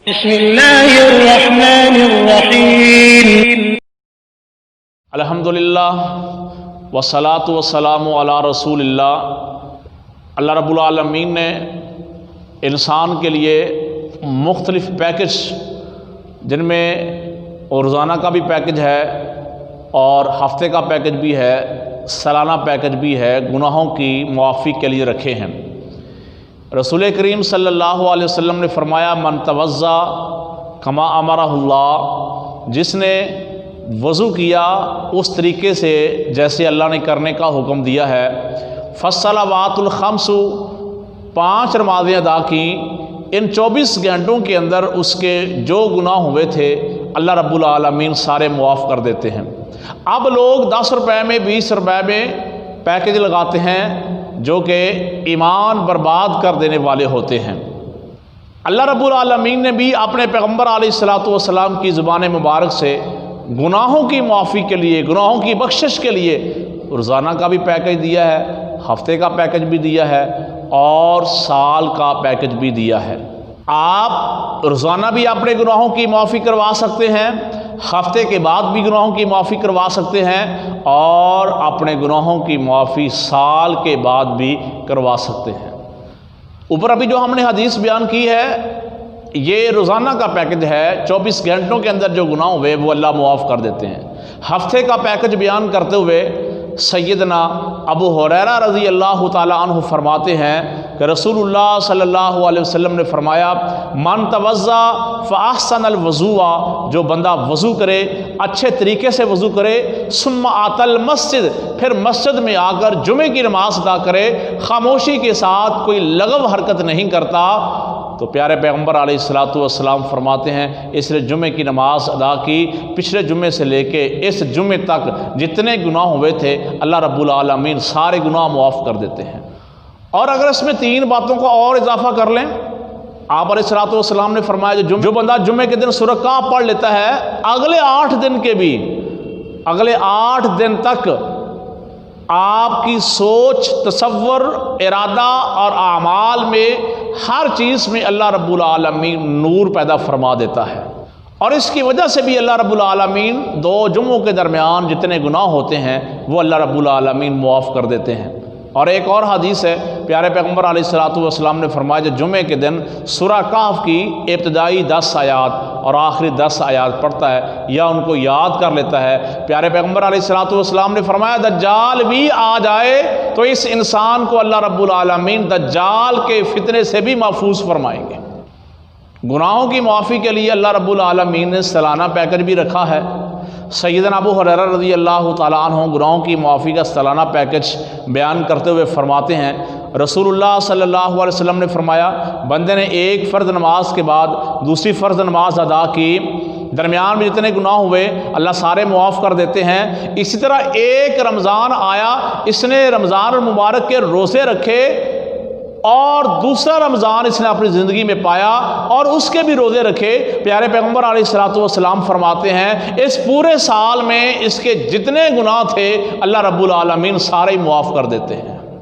بسم اللہ الرحمن الرحیم الحمدللہ والصلاة والسلام علی رسول اللہ۔ اللہ رب العالمین نے انسان کے لیے مختلف پیکج، جن میں روزانہ کا بھی پیکج ہے اور ہفتے کا پیکج بھی ہے، سالانہ پیکج بھی ہے، گناہوں کی معافی کے لیے رکھے ہیں۔ رسول کریم صلی اللہ علیہ وسلم نے فرمایا، من توضا کما امرہ اللہ، جس نے وضو کیا اس طریقے سے جیسے اللہ نے کرنے کا حکم دیا ہے، فالصلوات الخمس، 5 نمازیں ادا کیں، ان 24 گھنٹوں کے اندر اس کے جو گناہ ہوئے تھے اللہ رب العالمین سارے معاف کر دیتے ہیں۔ اب لوگ 10 روپے میں 20 روپے میں پیکج لگاتے ہیں جو کہ ایمان برباد کر دینے والے ہوتے ہیں۔ اللہ رب العالمین نے بھی اپنے پیغمبر علیہ الصلوۃ والسلام کی زبان مبارک سے گناہوں کی معافی کے لیے، گناہوں کی بخشش کے لیے روزانہ کا بھی پیکج دیا ہے، ہفتے کا پیکج بھی دیا ہے اور سال کا پیکج بھی دیا ہے۔ آپ روزانہ بھی اپنے گناہوں کی معافی کروا سکتے ہیں، ہفتے کے بعد بھی گناہوں کی معافی کروا سکتے ہیں اور اپنے گناہوں کی معافی سال کے بعد بھی کروا سکتے ہیں۔ اوپر ابھی جو ہم نے حدیث بیان کی ہے یہ روزانہ کا پیکج ہے، 24 گھنٹوں کے اندر جو گناہ ہوئے وہ اللہ معاف کر دیتے ہیں۔ ہفتے کا پیکج بیان کرتے ہوئے سیدنا ابو ہریرہ رضی اللہ تعالیٰ عنہ فرماتے ہیں کہ رسول اللہ صلی اللہ علیہ وسلم نے فرمایا، من توضا فاحسن الوضوء، جو بندہ وضو کرے، اچھے طریقے سے وضو کرے، ثم آتی المسجد، پھر مسجد میں آ کر جمعے کی نماز ادا کرے، خاموشی کے ساتھ کوئی لغو حرکت نہیں کرتا، تو پیارے پیغمبر علیہ الصلوۃ والسلام فرماتے ہیں اس نے جمعے کی نماز ادا کی، پچھلے جمعے سے لے کے اس جمعے تک جتنے گناہ ہوئے تھے اللہ رب العالمین سارے گناہ معاف کر دیتے ہیں۔ اور اگر اس میں 3 باتوں کو اور اضافہ کر لیں، آپ علیہ الصلوۃ والسلام نے فرمایا جو بندہ جمعے کے دن سورہ کہف پڑھ لیتا ہے، اگلے 8 دن کے بھی، اگلے 8 دن تک آپ کی سوچ، تصور، ارادہ اور اعمال میں ہر چیز میں اللہ رب العالمین نور پیدا فرما دیتا ہے۔ اور اس کی وجہ سے بھی اللہ رب العالمین 2 جمعوں کے درمیان جتنے گناہ ہوتے ہیں وہ اللہ رب العالمین معاف کر دیتے ہیں۔ اور ایک اور حدیث ہے، پیارے پیغمبر علیہ الصلوۃ والسلام نے فرمایا جو جمعے کے دن سورہ کہف کی ابتدائی 10 آیات اور آخری 10 آیات پڑھتا ہے یا ان کو یاد کر لیتا ہے، پیارے پیغمبر علیہ الصلوۃ والسلام نے فرمایا دجال بھی آ جائے تو اس انسان کو اللہ رب العالمین دجال کے فتنے سے بھی محفوظ فرمائیں گے۔ گناہوں کی معافی کے لیے اللہ رب العالمین نے سالانہ پیکج بھی رکھا ہے۔ سیدنا ابو ہریرہ رضی اللہ تعالیٰ عنہ گناہوں کی معافی کا سالانہ پیکج بیان کرتے ہوئے فرماتے ہیں، رسول اللہ صلی اللہ علیہ وسلم نے فرمایا بندے نے ایک فرض نماز کے بعد دوسری فرض نماز ادا کی، درمیان میں جتنے گناہ ہوئے اللہ سارے معاف کر دیتے ہیں۔ اسی طرح ایک رمضان آیا، اس نے رمضان المبارک کے روزے رکھے اور دوسرا رمضان اس نے اپنی زندگی میں پایا اور اس کے بھی روزے رکھے، پیارے پیغمبر علیہ الصلوۃ والسلام فرماتے ہیں اس پورے سال میں اس کے جتنے گناہ تھے اللہ رب العالمین سارے معاف کر دیتے ہیں۔